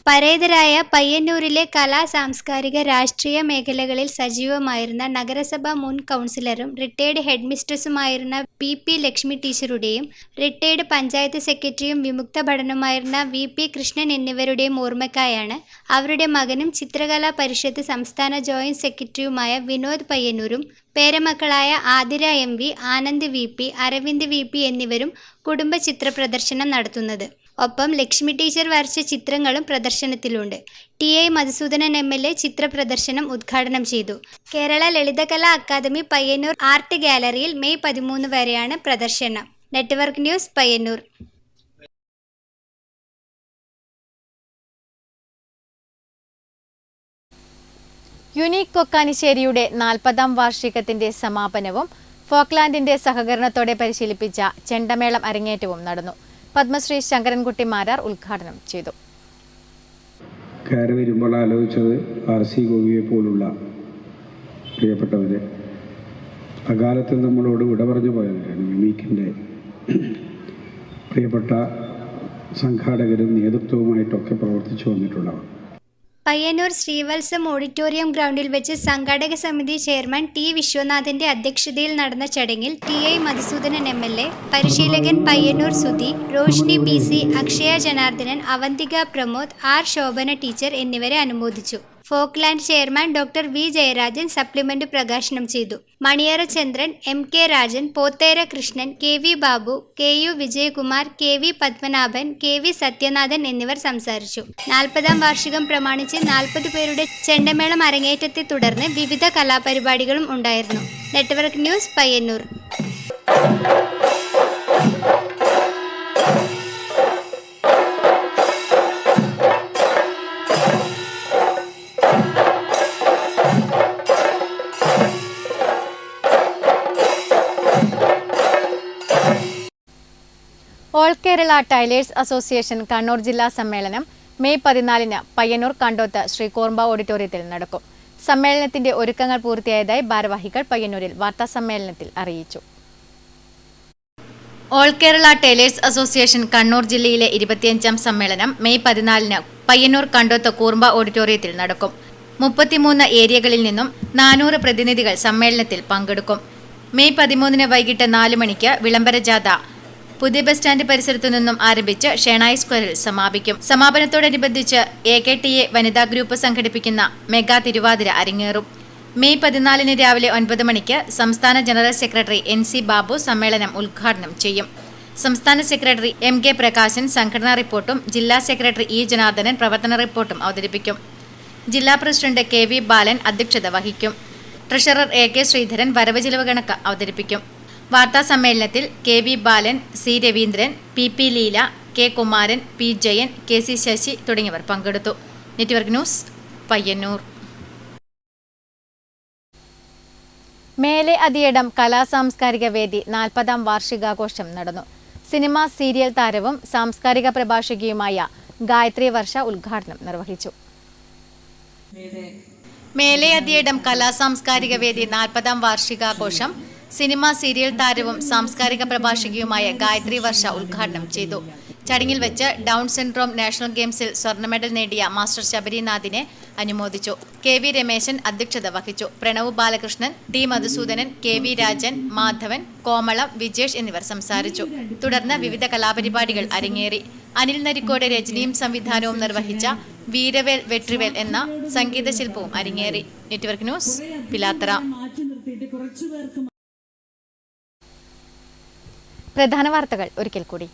പരേതരായ പയ്യന്നൂരിലെ കലാ സാംസ്കാരിക രാഷ്ട്രീയ മേഖലകളിൽ സജീവമായിരുന്ന നഗരസഭാ മുൻ കൗൺസിലറും റിട്ടയർഡ് ഹെഡ് മിസ്ട്രസുമായിരുന്ന PP ലക്ഷ്മി ടീച്ചറുടെയും റിട്ടയർഡ് പഞ്ചായത്ത് സെക്രട്ടറിയും വിമുക്ത ഭടനുമായിരുന്ന VP കൃഷ്ണൻ എന്നിവരുടെയും ഓർമ്മയ്ക്കായാണ് അവരുടെ മകനും ചിത്രകലാ പരിഷത്ത് സംസ്ഥാന ജോയിന്റ് സെക്രട്ടറിയുമായ Vinod പയ്യന്നൂരും പേരമക്കളായ Athira MV, Anand VP, Aravind VP എന്നിവരും കുടുംബ ചിത്ര പ്രദർശനം നടത്തുന്നത്. ഒപ്പം ലക്ഷ്മി ടീച്ചർ വരച്ച ചിത്രങ്ങളും പ്രദർശനത്തിലുണ്ട്. TI മധുസൂദനൻ MLA ചിത്ര പ്രദർശനം ഉദ്ഘാടനം ചെയ്തു. കേരള ലളിതകലാ അക്കാദമി പയ്യന്നൂർ ആർട്ട് ഗാലറിയിൽ മെയ് 13 വരെയാണ് പ്രദർശനം. Network news, Payyanur. യുണീക് കൊക്കാനിശ്ശേരിയുടെ 40ാം വാർഷികത്തിന്റെ സമാപനവും ഫോക്ലാൻഡിന്റെ സഹകരണത്തോടെ പരിശീലിപ്പിച്ച ചെണ്ടമേളം അരങ്ങേറ്റവും നടന്നു. പത്മശ്രീ ശങ്കരൻകുട്ടി മാരാർ ഉദ്ഘാടനം ചെയ്തു. കയറി വരുമ്പോൾ ആലോചിച്ചത് RC ഗോപിയെ പോലുള്ള പ്രിയപ്പെട്ടവരെ അകാലത്തിൽ നമ്മളോട് വിട പറഞ്ഞു പോയവരാണ്. യുണീക്കിൻ്റെ പ്രിയപ്പെട്ട സംഘാടകരും നേതൃത്വവുമായിട്ടൊക്കെ പ്രവർത്തിച്ചു വന്നിട്ടുള്ളവർ. പയ്യന്നൂർ ശ്രീവത്സം ഓഡിറ്റോറിയം ഗ്രൗണ്ടിൽ വെച്ച് സംഘാടക സമിതി ചെയർമാൻ T വിശ്വനാഥന്റെ അധ്യക്ഷതയിൽ നടന്ന ചടങ്ങിൽ TI മധുസൂദനൻ MLA, പരിശീലകൻ Payyanur Sudhi, Roshni PC, Akshaya Janardhanan, Avanthika Pramod, R Shobhana teacher എന്നിവരെ അനുമോദിച്ചു. Folkland chairman Dr. V Jayarajan supplement പ്രകാശനം ചെയ്തു. മണിയറ ചന്ദ്രൻ, MK Rajan, Pothera Krishnan, KV Babu, KU Vijayakumar, KV Padmanabhan, KV Sathyanathan എന്നിവർ സംസാരിച്ചു. 40ാം വാർഷികം പ്രമാണിച്ച് 40 പേരുടെ ചെണ്ടമേളം അരങ്ങേറ്റത്തെ തുടർന്ന് വിവിധ കലാപരിപാടികളും ഉണ്ടായിരുന്നു. Network news, Payyanur. All Kerala tailors association Kannur ജില്ലാ സമ്മേളനം മെയ് 14 പയ്യന്നൂർ കണ്ടോത്ത് ശ്രീ കോർമ്പ ഓഡിറ്റോറിയത്തിൽ നടക്കും. സമ്മേളനത്തിന്റെ ഒരുക്കങ്ങൾ പൂർത്തിയായതായി ഭാരവാഹികൾ പയ്യന്നൂരിൽ വാർത്താസമ്മേളനത്തിൽ അറിയിച്ചു. All Kerala tailors association Kannur ജില്ലയിലെ 25ാം സമ്മേളനം മെയ് 14 പയ്യന്നൂർ കണ്ടോത്ത് കോർമ്പ ഓഡിറ്റോറിയത്തിൽ നടക്കും. 33 ഏരിയകളിൽ നിന്നും 400 പ്രതിനിധികൾ സമ്മേളനത്തിൽ പങ്കെടുക്കും. മെയ് 13 വൈകിട്ട് 4 മണിക്ക് വിളംബര ജാഥ പുതിയ ബസ് സ്റ്റാൻഡ് പരിസരത്തു നിന്നും ആരംഭിച്ച് ഷെണായി സ്ക്വയറിൽ സമാപിക്കും. സമാപനത്തോടനുബന്ധിച്ച് AKTA വനിതാ ഗ്രൂപ്പ് സംഘടിപ്പിക്കുന്ന മെഗാ തിരുവാതിര അരങ്ങേറും. മെയ് 14 രാവിലെ 9 മണിക്ക് സംസ്ഥാന ജനറൽ സെക്രട്ടറി NC ബാബു സമ്മേളനം ഉദ്ഘാടനം ചെയ്യും. സംസ്ഥാന സെക്രട്ടറി MK പ്രകാശൻ സംഘടനാ റിപ്പോർട്ടും ജില്ലാ സെക്രട്ടറി E ജനാർദ്ദനൻ പ്രവർത്തന റിപ്പോർട്ടും അവതരിപ്പിക്കും. ജില്ലാ പ്രസിഡന്റ് KV ബാലൻ അധ്യക്ഷത വഹിക്കും. ട്രഷറർ AK ശ്രീധരൻ വരവ് ചിലവ് കണക്ക് അവതരിപ്പിക്കും. വാർത്താ സമ്മേളനത്തിൽ KV ബാലൻ, C Raveendran, PP Leela, K Kumaran, P Jayan, KC Sasi തുടങ്ങിയവർ പങ്കെടുത്തു. Network news, Payyanur. മേലെ അതിയടം കലാസാംസ്കാരിക വേദി 40ാം വാർഷികാഘോഷം നടന്നു. സിനിമ സീരിയൽ താരവും സാംസ്കാരിക പ്രഭാഷകയുമായ ഗായത്രി വർഷ ഉദ്ഘാടനം നിർവഹിച്ചു. മേലെ അതിയടം കലാസാംസ്കാരിക വേദി 40ാം വാർഷികാഘോഷം സിനിമ സീരിയൽ താരവും സാംസ്കാരിക പ്രഭാഷകയുമായ ഗായത്രി വർഷ ഉദ്ഘാടനം ചെയ്തു. ചടങ്ങിൽ വെച്ച് ഡൗൺ സിൻഡ്രോം നാഷണൽ ഗെയിംസിൽ സ്വർണ്ണ മെഡൽ നേടിയ മാസ്റ്റർ ശബരിനാഥിനെ അനുമോദിച്ചു. KV രമേശൻ അധ്യക്ഷത വഹിച്ചു. പ്രണവ് ബാലകൃഷ്ണൻ, D മധുസൂദനൻ, KV രാജൻ, മാധവൻ, കോമളം, വിജേഷ് എന്നിവർ സംസാരിച്ചു. തുടർന്ന് വിവിധ കലാപരിപാടികൾ അരങ്ങേറി. അനിൽ നരിക്കോട് രചനയും സംവിധാനവും നിർവഹിച്ച വീരവേൽ വെട്രിവേൽ എന്ന സംഗീത ശില്പവും അരങ്ങേറി. Network news, Pilathara. പ്രധാന വാർത്തകൾ ഒരിക്കൽ കൂടി.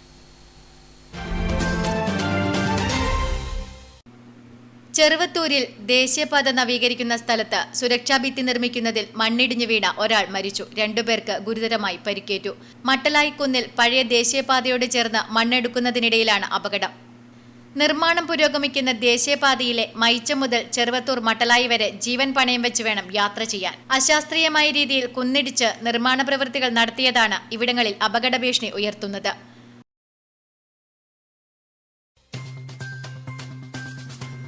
ചെറുവത്തൂരിൽ ദേശീയപാത നവീകരിക്കുന്ന സ്ഥലത്ത് സുരക്ഷാ ഭിത്തി നിർമ്മിക്കുന്നതിൽ മണ്ണിടിഞ്ഞു വീണ ഒരാൾ മരിച്ചു. 2 പേർക്ക് ഗുരുതരമായി പരിക്കേറ്റു. മട്ടലായിക്കുന്നിൽ പഴയ ദേശീയപാതയോട് ചേർന്ന് മണ്ണെടുക്കുന്നതിനിടയിലാണ് അപകടം. നിർമ്മാണം പുരോഗമിക്കുന്ന ദേശീയപാതയിലെ മൈച്ച മുതൽ ചെറുവത്തൂർ മട്ടലായി വരെ ജീവൻ പണയം വെച്ച് വേണം യാത്ര ചെയ്യാൻ. അശാസ്ത്രീയമായ രീതിയിൽ കുന്നിടിച്ച് നിർമ്മാണ പ്രവൃത്തികൾ നടത്തിയതാണ് ഇവിടങ്ങളിൽ അപകട ഭീഷണി ഉയർത്തുന്നത്.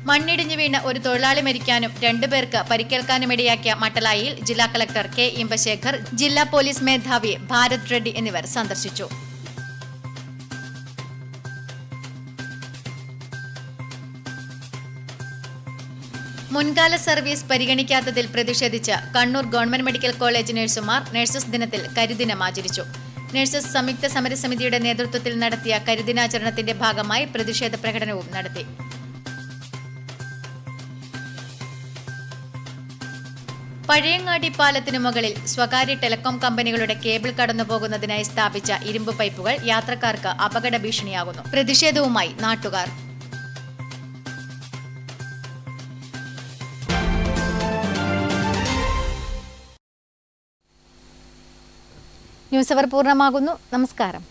മണ്ണിടിഞ്ഞു വീണ് ഒരു തൊഴിലാളി മരിക്കാനും 2 പേർക്ക് പരിക്കേൽക്കാനുമിടയാക്കിയ മട്ടലായിൽ ജില്ലാ കളക്ടർ K ഇമ്പശേഖർ, ജില്ലാ പോലീസ് മേധാവി ഭാരത് റെഡ്ഡി എന്നിവർ സന്ദർശിച്ചു. മുൻകാല സർവീസ് പരിഗണിക്കാത്തതിൽ പ്രതിഷേധിച്ച് കണ്ണൂർ ഗവൺമെന്റ് മെഡിക്കൽ കോളേജ് നഴ്സുമാർ നഴ്സസ് ദിനത്തിൽ കരിദിനം ആചരിച്ചു. നഴ്സസ് സംയുക്ത സമരസമിതിയുടെ നേതൃത്വത്തിൽ നടത്തിയ കരിദിനാചരണത്തിന്റെ ഭാഗമായി പ്രതിഷേധ പ്രകടനവും നടത്തി. പഴയങ്ങാടി പാലത്തിനു മുകളിൽ സ്വകാര്യ ടെലികോം കമ്പനികളുടെ കേബിൾ കടന്നുപോകുന്നതിനായി സ്ഥാപിച്ച ഇരുമ്പ് പൈപ്പുകൾ യാത്രക്കാർക്ക് അപകട ഭീഷണിയാകുന്നു. പ്രതിഷേധവുമായി നാട്ടുകാർ. ന്യൂസ് അവർ പൂർണ്ണമാകുന്നു. നമസ്കാരം.